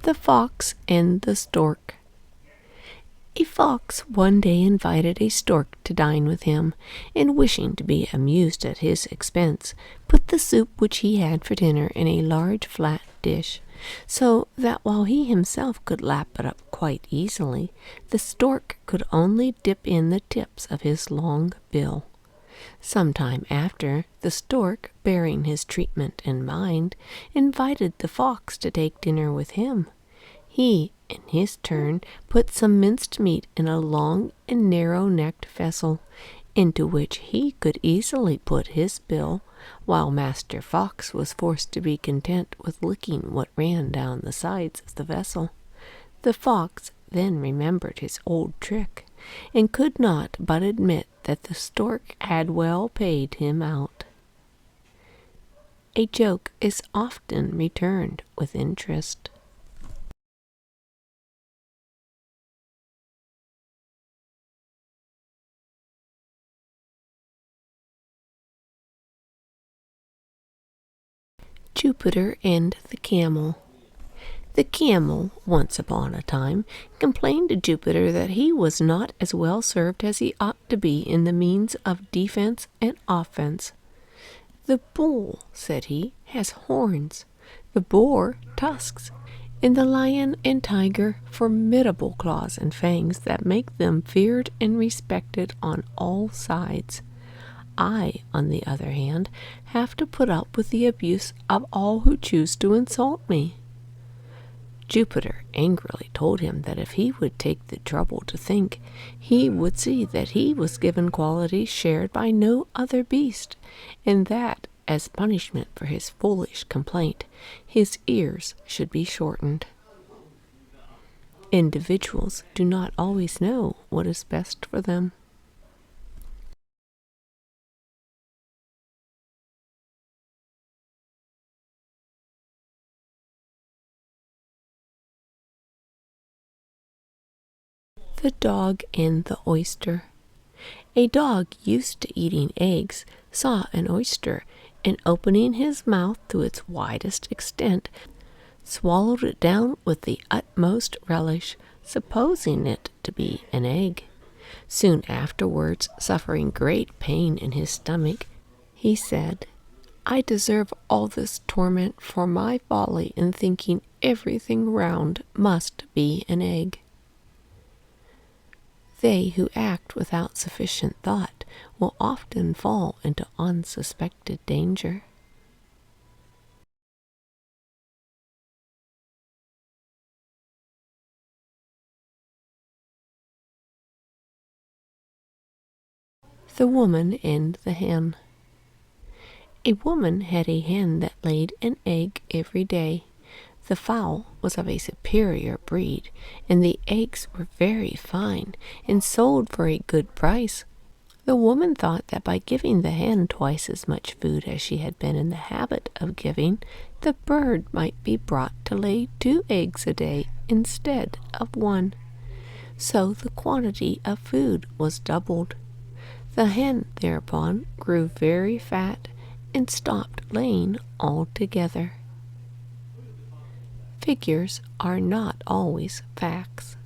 The Fox and the Stork. A fox one day invited a stork to dine with him, and wishing to be amused at his expense, put the soup which he had for dinner in a large flat dish, so that while he himself could lap it up quite easily, the stork could only dip in the tips of his long bill. Some time after, the stork, bearing his treatment in mind, invited the fox to take dinner with him. He, in his turn, put some minced meat in a long and narrow-necked vessel, into which he could easily put his bill, while Master Fox was forced to be content with licking what ran down the sides of the vessel. The fox then remembered his old trick, and could not but admit that the stork had well paid him out. A joke is often returned with interest. Jupiter and the Camel. The Camel, once upon a time, complained to Jupiter that he was not as well served as he ought to be in the means of defense and offense. The bull, said he, has horns, the boar tusks, and the lion and tiger formidable claws and fangs that make them feared and respected on all sides. I, on the other hand, have to put up with the abuse of all who choose to insult me. Jupiter angrily told him that if he would take the trouble to think, he would see that he was given qualities shared by no other beast, and that, as punishment for his foolish complaint, his ears should be shortened. Individuals do not always know what is best for them. The Dog and the Oyster. A dog used to eating eggs saw an oyster, and opening his mouth to its widest extent, swallowed it down with the utmost relish, supposing it to be an egg. Soon afterwards, suffering great pain in his stomach, he said, "I deserve all this torment for my folly in thinking everything round must be an egg." They who act without sufficient thought will often fall into unsuspected danger. The Woman and the Hen. A woman had a hen that laid an egg every day. The fowl was of a superior breed, and the eggs were very fine, and sold for a good price. The woman thought that by giving the hen twice as much food as she had been in the habit of giving, the bird might be brought to lay 2 eggs a day instead of 1. So the quantity of food was doubled. The hen thereupon grew very fat and stopped laying altogether. Figures are not always facts.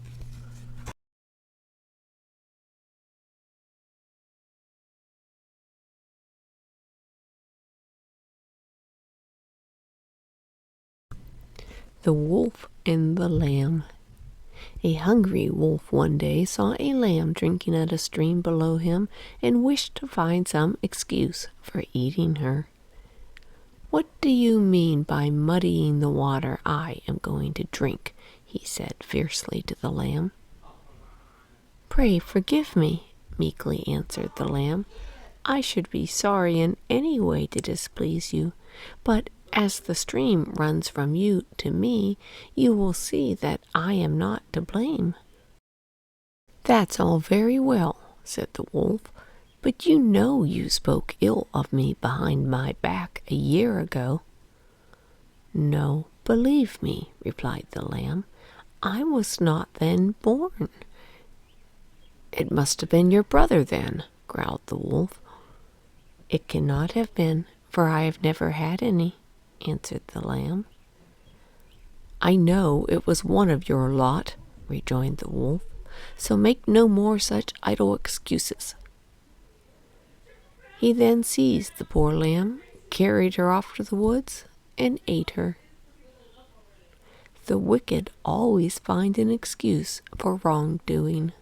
The Wolf and the Lamb. A hungry wolf one day saw a lamb drinking at a stream below him, and wished to find some excuse for eating her. "What do you mean by muddying the water I am going to drink?" he said fiercely to the lamb. "Pray forgive me," meekly answered the lamb. "I should be sorry in any way to displease you, but as the stream runs from you to me, you will see that I am not to blame." "That's all very well," said the wolf, "but you know you spoke ill of me behind my back a year ago." "No, believe me," replied the lamb, "I was not then born." "It must have been your brother then," growled the wolf. "It cannot have been, for I have never had any," answered the lamb. I know it was one of your lot, rejoined the wolf, so make no more such idle excuses. He then seized the poor lamb, carried her off to the woods, and ate her. The wicked always find an excuse for wrongdoing.